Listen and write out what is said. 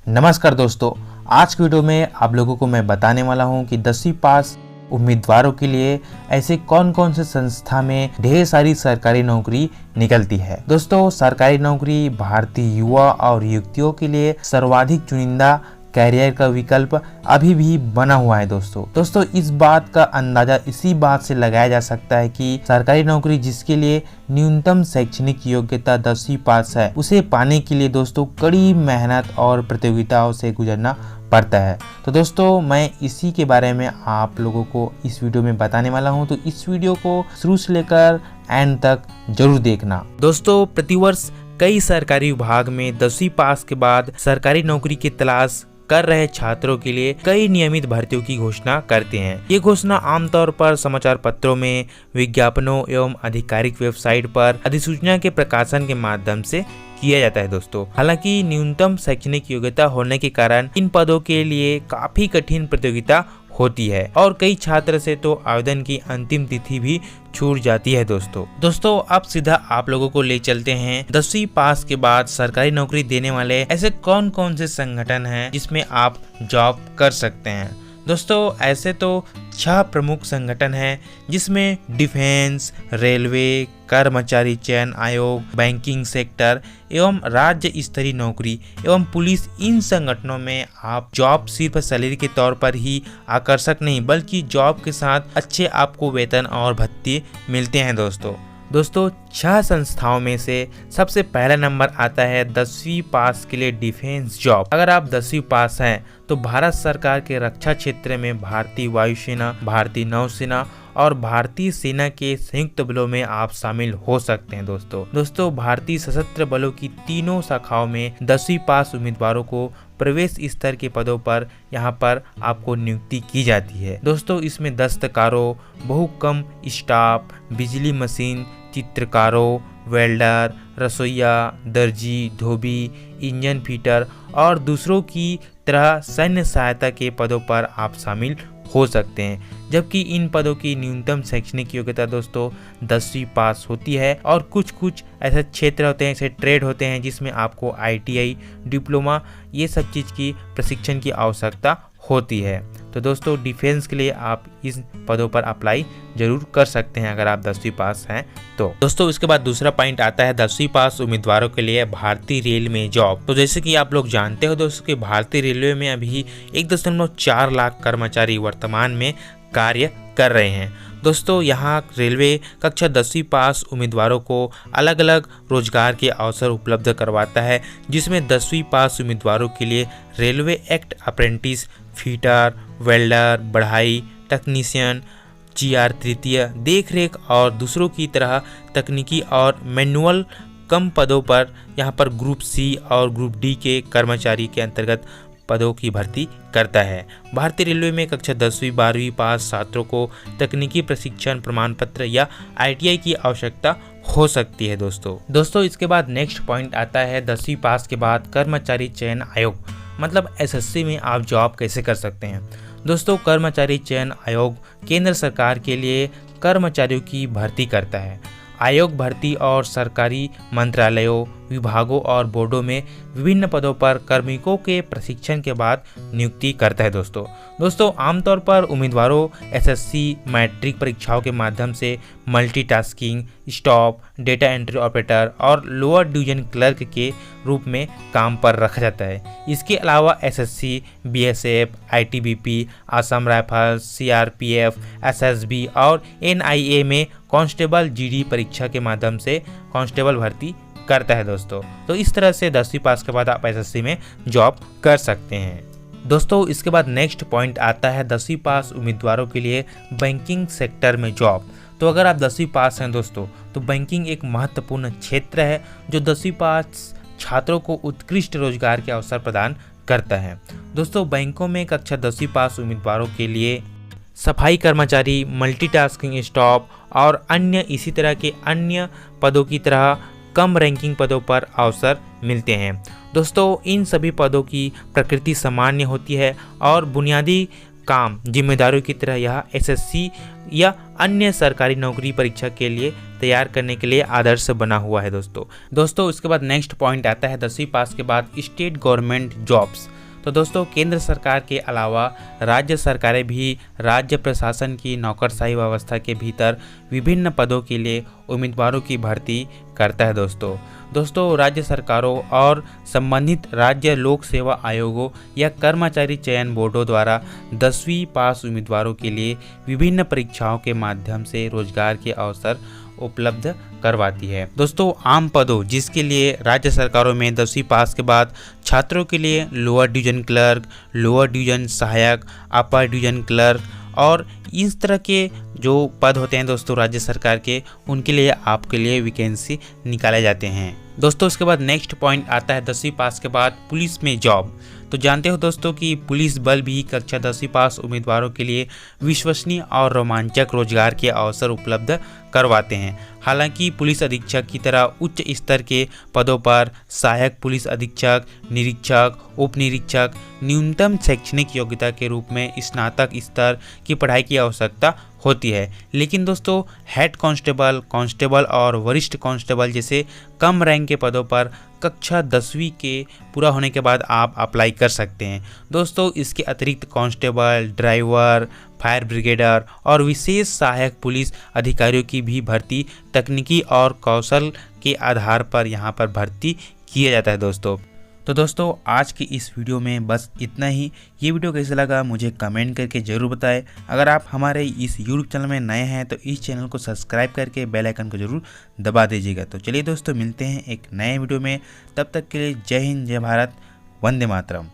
नमस्कार दोस्तों, आज की वीडियो में आप लोगों को मैं बताने वाला हूं कि 10वीं पास उम्मीदवारों के लिए ऐसे कौन कौन से संस्था में ढेर सारी सरकारी नौकरी निकलती है। दोस्तों, सरकारी नौकरी भारतीय युवा और युवतियों के लिए सर्वाधिक चुनिंदा कैरियर का विकल्प अभी भी बना हुआ है। दोस्तों इस बात का अंदाजा इसी बात से लगाया जा सकता है कि सरकारी नौकरी जिसके लिए न्यूनतम शैक्षणिक योग्यता 10वीं पास है, उसे पाने के लिए दोस्तों कड़ी मेहनत और प्रतियोगिताओं से गुजरना पड़ता है। तो दोस्तों मैं इसी के बारे में आप लोगों को इस वीडियो में बताने वाला हूं, तो इस वीडियो को शुरू से लेकर एंड तक जरूर देखना। दोस्तों, प्रतिवर्ष कई सरकारी विभाग में 10वीं पास के बाद सरकारी नौकरी की तलाश कर रहे छात्रों के लिए कई नियमित भर्तियों की घोषणा करते हैं। ये घोषणा आमतौर पर समाचार पत्रों में, विज्ञापनों एवं आधिकारिक वेबसाइट पर अधिसूचना के प्रकाशन के माध्यम से किया जाता है। दोस्तों, हालांकि न्यूनतम शैक्षणिक योग्यता होने के कारण इन पदों के लिए काफी कठिन प्रतियोगिता होती है और कई छात्र से तो आवेदन की अंतिम तिथि भी छूट जाती है। दोस्तों अब सीधा आप लोगों को ले चलते हैं 10वीं पास के बाद सरकारी नौकरी देने वाले ऐसे कौन कौन से संगठन हैं जिसमें आप जॉब कर सकते हैं। दोस्तों ऐसे तो 6 प्रमुख संगठन हैं जिसमें डिफेंस, रेलवे, कर्मचारी चयन आयोग, बैंकिंग सेक्टर एवं राज्य स्तरीय नौकरी एवं पुलिस। इन संगठनों में आप जॉब सिर्फ सैलरी के तौर पर ही आकर्षक नहीं बल्कि जॉब के साथ अच्छे आपको वेतन और भत्ते मिलते हैं। दोस्तों 6 संस्थाओं में से सबसे पहला नंबर आता है 10वीं पास के लिए डिफेंस जॉब। अगर आप 10वीं पास हैं तो भारत सरकार के रक्षा क्षेत्र में भारतीय वायुसेना, भारतीय नौसेना और भारतीय सेना के संयुक्त बलों में आप शामिल हो सकते हैं। दोस्तों भारतीय सशस्त्र बलों की तीनों शाखाओं में 10वीं पास उम्मीदवारों को प्रवेश स्तर के पदों पर यहाँ पर आपको नियुक्ति की जाती है। दोस्तों इसमें दस्तकारों, बहुकम स्टाफ, बिजली मशीन, चित्रकारों, वेल्डर, रसोइया, दर्जी, धोबी, इंजन फिटर और दूसरों की तरह सैन्य सहायता के पदों पर आप शामिल हो सकते हैं। जबकि इन पदों की न्यूनतम शैक्षणिक योग्यता दोस्तों 10वीं पास होती है और कुछ ऐसे क्षेत्र होते हैं, ऐसे ट्रेड होते हैं जिसमें आपको ITI, डिप्लोमा ये सब चीज़ की प्रशिक्षण की आवश्यकता होती है। तो दोस्तों डिफेंस के लिए आप इस पदों पर अप्लाई जरूर कर सकते हैं अगर आप 10वीं पास हैं तो। दोस्तों इसके बाद दूसरा पॉइंट आता है 10वीं पास उम्मीदवारों के लिए भारतीय रेल में जॉब। तो जैसे कि आप लोग जानते हो दोस्तों कि भारतीय रेलवे में अभी 1.4 लाख कर्मचारी वर्तमान में कार्य कर रहे हैं। दोस्तों यहाँ रेलवे कक्षा 10वीं पास उम्मीदवारों को अलग अलग रोजगार के अवसर उपलब्ध करवाता है, जिसमें 10वीं पास उम्मीदवारों के लिए railway act apprentice, fitter, welder, बढ़ाई, टेक्नीशियन, GR तृतीय, देखरेख और दूसरों की तरह तकनीकी और मैनुअल कम पदों पर यहाँ पर ग्रुप C और ग्रुप D के कर्मचारी के अंतर्गत पदों की भर्ती करता है। भारतीय रेलवे में कक्षा 10वीं 12वीं पास छात्रों को तकनीकी प्रशिक्षण प्रमाण पत्र या ITI की आवश्यकता हो सकती है। दोस्तों इसके बाद नेक्स्ट पॉइंट आता है 10वीं पास के बाद कर्मचारी चयन आयोग, मतलब SSC में आप जॉब कैसे कर सकते हैं। दोस्तों कर्मचारी चयन आयोग केंद्र सरकार के लिए कर्मचारियों की भर्ती करता है। आयोग भर्ती और सरकारी मंत्रालयों, विभागों और बोर्डों में विभिन्न पदों पर कार्मिकों के प्रशिक्षण के बाद नियुक्ति करता है। दोस्तों आमतौर पर उम्मीदवारों SSC मैट्रिक परीक्षाओं के माध्यम से multitasking, staff, data entry operator और लोअर डिवीजन क्लर्क के रूप में काम पर रखा जाता है। इसके अलावा SSC, BSF, ITBP, Assam rifles, CRPF, SSB और NIA में कांस्टेबल GD परीक्षा के माध्यम से कांस्टेबल भर्ती करता है। तो इस तरह से 10वीं पास के बाद आप SSC में जॉब कर सकते हैं। दोस्तों इसके बाद नेक्स्ट पॉइंट आता है 10वीं पास उम्मीदवारों के लिए बैंकिंग सेक्टर में जॉब। तो अगर आप 10वीं पास हैं दोस्तों तो बैंकिंग एक महत्वपूर्ण क्षेत्र है जो 10वीं पास छात्रों को उत्कृष्ट रोजगार के अवसर प्रदान करता है। दोस्तों बैंकों में कक्षा 10वीं पास उम्मीदवारों के लिए सफाई कर्मचारी, मल्टीटास्किंग स्टाफ और अन्य इसी तरह के अन्य पदों की तरह कम रैंकिंग पदों पर अवसर मिलते हैं। दोस्तों इन सभी पदों की प्रकृति सामान्य होती है और बुनियादी काम जिम्मेदारियों की तरह यह SSC या अन्य सरकारी नौकरी परीक्षा के लिए तैयार करने के लिए आदर्श बना हुआ है। दोस्तों इसके बाद नेक्स्ट पॉइंट आता है 10वीं पास के बाद स्टेट गवर्नमेंट जॉब्स। तो दोस्तों केंद्र सरकार के अलावा राज्य सरकारें भी राज्य प्रशासन की नौकरशाही व्यवस्था के भीतर विभिन्न पदों के लिए उम्मीदवारों की भर्ती करता है। दोस्तों राज्य सरकारों और संबंधित राज्य लोक सेवा आयोगों या कर्मचारी चयन बोर्डों द्वारा 10वीं पास उम्मीदवारों के लिए विभिन्न परीक्षाओं के माध्यम से रोजगार के अवसर उपलब्ध करवाती है। दोस्तों आम पदों जिसके लिए राज्य सरकारों में 10वीं पास के बाद छात्रों के लिए lower division clerk, lower division सहायक, अपर डिवीजन क्लर्क और इस तरह के जो पद होते हैं दोस्तों राज्य सरकार के, उनके लिए आपके लिए वैकेंसी निकाले जाते हैं। दोस्तों उसके बाद नेक्स्ट पॉइंट आता है 10वीं पास के बाद पुलिस में जॉब। तो जानते हो दोस्तों कि पुलिस बल भी कक्षा 10वीं पास उम्मीदवारों के लिए विश्वसनीय और रोमांचक रोजगार के अवसर उपलब्ध करवाते हैं। हालांकि पुलिस अधीक्षक की तरह उच्च स्तर के पदों पर सहायक पुलिस अधीक्षक, निरीक्षक, उप निरीक्षक न्यूनतम शैक्षणिक योग्यता के रूप में स्नातक स्तर की पढ़ाई की आवश्यकता होती है। लेकिन दोस्तों हेड कांस्टेबल, कांस्टेबल और वरिष्ठ कांस्टेबल जैसे कम रैंक के पदों पर कक्षा 10वीं के पूरा होने के बाद आप अप्लाई कर सकते हैं। दोस्तों इसके अतिरिक्त कांस्टेबल, ड्राइवर, फायर ब्रिगेडर और विशेष सहायक पुलिस अधिकारियों की भी भर्ती तकनीकी और कौशल के आधार पर यहाँ पर भर्ती किया जाता है दोस्तों। तो दोस्तों आज की इस वीडियो में बस इतना ही। ये वीडियो कैसा लगा मुझे कमेंट करके ज़रूर बताएं। अगर आप हमारे इस YouTube चैनल में नए हैं तो इस चैनल को सब्सक्राइब करके बेल आइकन को ज़रूर दबा दीजिएगा। तो चलिए दोस्तों मिलते हैं एक नए वीडियो में, तब तक के लिए जय हिंद, जय भारत, वंदे मातरम।